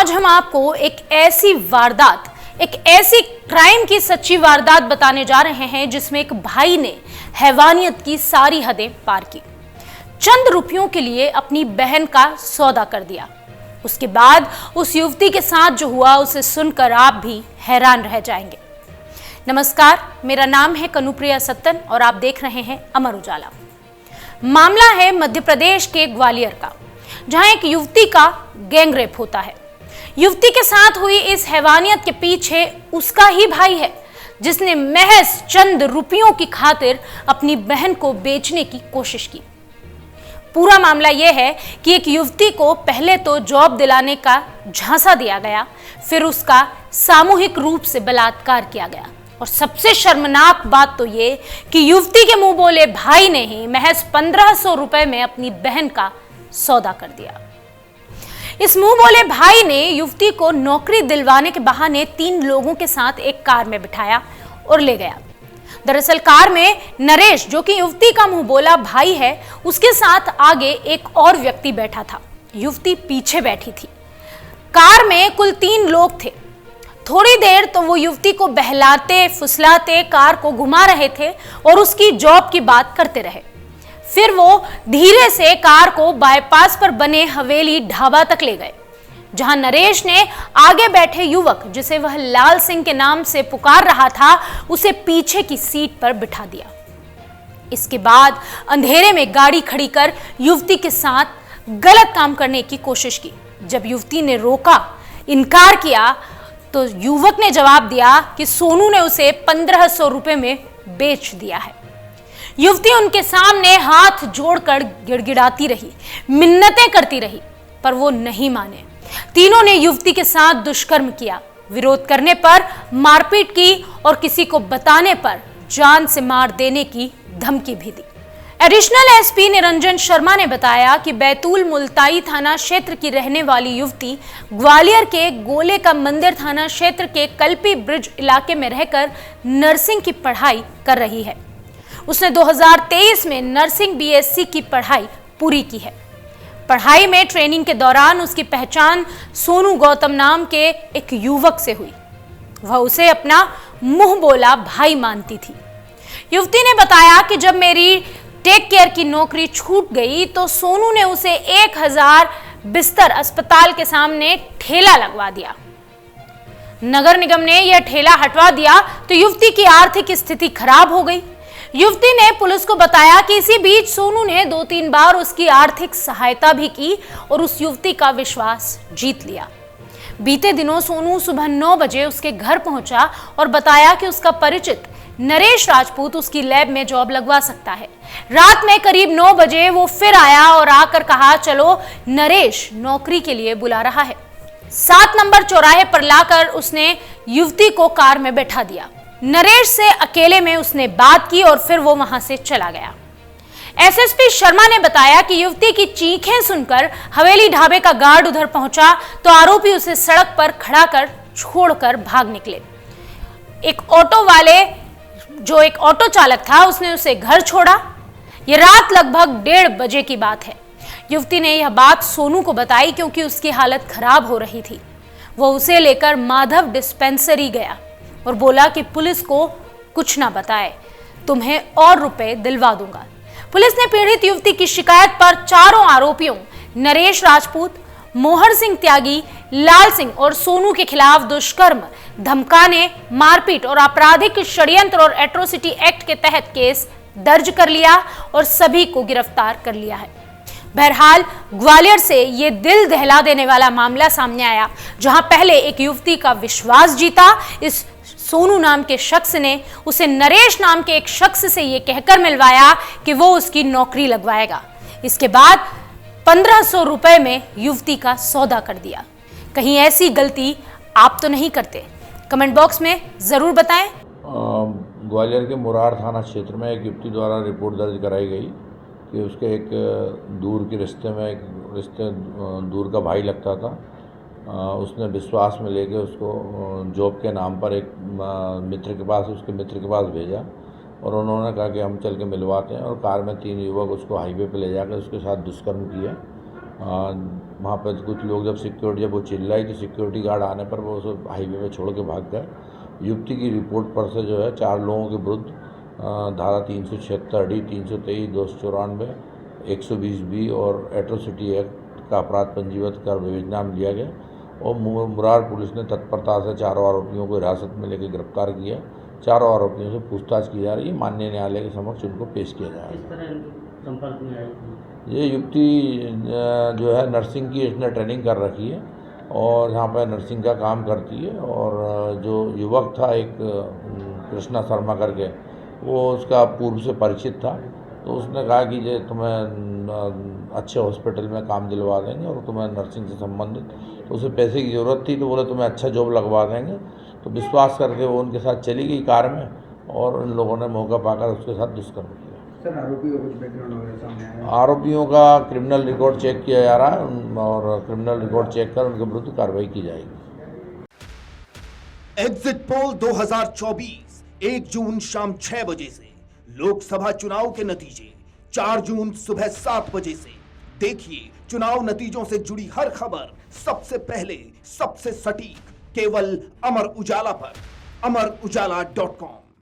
आज हम आपको एक ऐसी क्राइम की सच्ची वारदात बताने जा रहे हैं जिसमें एक भाई ने हैवानियत की सारी हदें पार की। चंद रुपयों के लिए अपनी बहन का सौदा कर दिया। उसके बाद उस युवती के साथ जो हुआ उसे सुनकर आप भी हैरान रह जाएंगे। नमस्कार, मेरा नाम है कनुप्रिया सत्तन और आप देख रहे हैं अमर उजाला। मामला है मध्य प्रदेश के ग्वालियर का, जहां एक युवती का गैंगरेप होता है। युवती के साथ हुई इस हैवानियत के पीछे उसका ही भाई है, जिसने महज चंद रुपयों की खातिर अपनी बहन को बेचने की कोशिश की। पूरा मामला यह है कि एक युवती को पहले तो जॉब दिलाने का झांसा दिया गया, फिर उसका सामूहिक रूप से बलात्कार किया गया और सबसे शर्मनाक बात तो ये कि युवती के मुंह बोले भाई ने ही महज 1500 रुपए में अपनी बहन का सौदा कर दिया। इस मुंह बोले भाई ने युवती को नौकरी दिलवाने के बहाने 3 लोगों के साथ एक कार में बिठाया और ले गया। दरअसल कार में नरेश, जो कि युवती का मुंह बोला भाई है, उसके साथ आगे एक और व्यक्ति बैठा था। युवती पीछे बैठी थी। कार में कुल 3 लोग थे। थोड़ी देर तो वो युवती को बहलाते फुसलाते कार को घुमा रहे थे और उसकी जॉब की बात करते रहे। फिर वो धीरे से कार को बाईपास पर बने हवेली ढाबा तक ले गए, जहां नरेश ने आगे बैठे युवक, जिसे वह लाल सिंह के नाम से पुकार रहा था, उसे पीछे की सीट पर बिठा दिया। इसके बाद अंधेरे में गाड़ी खड़ी कर युवती के साथ गलत काम करने की कोशिश की। जब युवती ने रोका, इनकार किया, तो युवक ने जवाब दिया कि सोनू ने उसे 1500 रुपए में बेच दिया है। युवती उनके सामने हाथ जोड़कर गिड़गिड़ाती रही, मिन्नतें करती रही, पर वो नहीं माने। तीनों ने युवती के साथ दुष्कर्म किया। विरोध करने पर मारपीट की और किसी को बताने पर जान से मार देने की धमकी भी दी। एडिशनल एसपी निरंजन शर्मा ने बताया कि बैतूल मुल्ताई थाना क्षेत्र की रहने वाली युवती ग्वालियर के गोले का मंदिर थाना क्षेत्र के कल्पी ब्रिज इलाके में रहकर नर्सिंग की पढ़ाई कर रही है। उसने 2023 में नर्सिंग बीएससी की पढ़ाई पूरी की है। पढ़ाई में ट्रेनिंग के दौरान उसकी पहचान सोनू गौतम नाम के एक युवक से हुई। वह उसे अपना मुंह बोला भाई मानती थी। युवती ने बताया कि जब मेरी टेक केयर की नौकरी छूट गई तो सोनू ने उसे 1000 बिस्तर अस्पताल के सामने ठेला लगवा दिया। नगर निगम ने यह ठेला हटवा दिया तो युवती की आर्थिक स्थिति खराब हो गई। युवती ने पुलिस को बताया कि इसी बीच सोनू ने 2-3 बार उसकी आर्थिक सहायता भी की और उस युवती का विश्वास जीत लिया। बीते दिनों सोनू सुबह 9 बजे उसके घर पहुंचा और बताया कि उसका परिचित नरेश राजपूत उसकी लैब में जॉब लगवा सकता है। रात में करीब 9 बजे वो फिर आया और आकर कहा, चलो नरेश नौकरी के लिए बुला रहा है। 7 नंबर चौराहे पर लाकर उसने युवती को कार में बैठा दिया। नरेश से अकेले में उसने बात की और फिर वो वहां से चला गया। एसएसपी शर्मा ने बताया कि युवती की चीखें सुनकर हवेली ढाबे का गार्ड उधर पहुंचा तो आरोपी उसे सड़क पर खड़ा कर छोड़कर भाग निकले। एक ऑटो चालक था, उसने उसे घर छोड़ा। यह रात लगभग 1:30 बजे की बात है। युवती ने यह बात सोनू को बताई क्योंकि उसकी हालत खराब हो रही थी। वो उसे लेकर माधव डिस्पेंसरी गया और बोला कि पुलिस को कुछ ना बताए, तुम्हें और रुपए दिलवा दूंगा। पुलिस ने पीड़ित युवती की शिकायत पर चारों आरोपियों नरेश राजपूत, मोहर सिंह त्यागी, लाल सिंह और सोनू के खिलाफ दुष्कर्म, धमकाने, मारपीट और आपराधिक षड्यंत्र और एट्रोसिटी एक्ट के तहत केस दर्ज कर लिया और सभी को गिरफ्तार कर लिया है। बहरहाल ग्वालियर से ये दिल दहला देने वाला मामला सामने आया, जहां पहले एक युवती का विश्वास जीता इस सोनू नाम के शख्स ने उसे नरेश नाम के एक शख्स से यह कहकर मिलवाया कि वो उसकी नौकरी लगवाएगा। इसके बाद 1500 रुपए में युवती का सौदा कर दिया। कहीं ऐसी गलती आप तो नहीं करते? कमेंट बॉक्स में जरूर बताएं। ग्वालियर के मुरार थाना क्षेत्र में एक युवती द्वारा रिपोर्ट दर्ज कराई गई कि उसके एक दूर के रिश्ते दूर का भाई लगता था। उसने विश्वास में लेके उसको जॉब के नाम पर एक उसके मित्र के पास भेजा और उन्होंने कहा कि हम चल के मिलवाते हैं, और कार में 3 युवक उसको हाईवे पे ले जाकर उसके साथ दुष्कर्म किया वहाँ पर कुछ लोग जब वो चिल्लाई तो सिक्योरिटी गार्ड आने पर वो उसे हाईवे पे छोड़ के भाग गए। युवती की रिपोर्ट पर से जो है 4 लोगों के विरुद्ध धारा 376 डी, 323, 294, 120B और एट्रोसिटी एक्ट का अपराध पंजीबद्ध कर विवेचना में लिया गया और मुरार पुलिस ने तत्परता से 4 आरोपियों को हिरासत में लेकर गिरफ्तार किया। 4 आरोपियों से पूछताछ की जा रही है। माननीय न्यायालय के समक्ष उनको पेश किया जा रहा है। किस तरह संपर्क में आई थी? ये युवती जो है नर्सिंग की इसने ट्रेनिंग कर रखी है और यहाँ पर नर्सिंग का काम करती है और जो युवक था एक कृष्णा शर्मा करके, वो उसका पूर्व से परिचित था, तो उसने कहा कि ये तुम्हें अच्छे हॉस्पिटल में काम दिलवा देंगे और तुम्हें नर्सिंग से संबंधित, तो उसे पैसे की ज़रूरत थी, तो बोले तुम्हें अच्छा जॉब लगवा देंगे। तो विश्वास करके वो उनके साथ चली गई कार में और उन लोगों ने मौका पाकर उसके साथ दुष्कर्म किया। सर, आरोपियों का कुछ बैकग्राउंड वगैरह सामने आया? आरोपियों का क्रिमिनल रिकॉर्ड चेक किया जा रहा है और क्रिमिनल रिकॉर्ड चेक कर उनके विरुद्ध कार्रवाई की जाएगी। एग्जिट पोल 2024 1 जून शाम 6 बजे से, लोकसभा चुनाव के नतीजे 4 जून सुबह 7 बजे से। देखिए चुनाव नतीजों से जुड़ी हर खबर सबसे पहले, सबसे सटीक, केवल अमर उजाला पर, amarujala.com।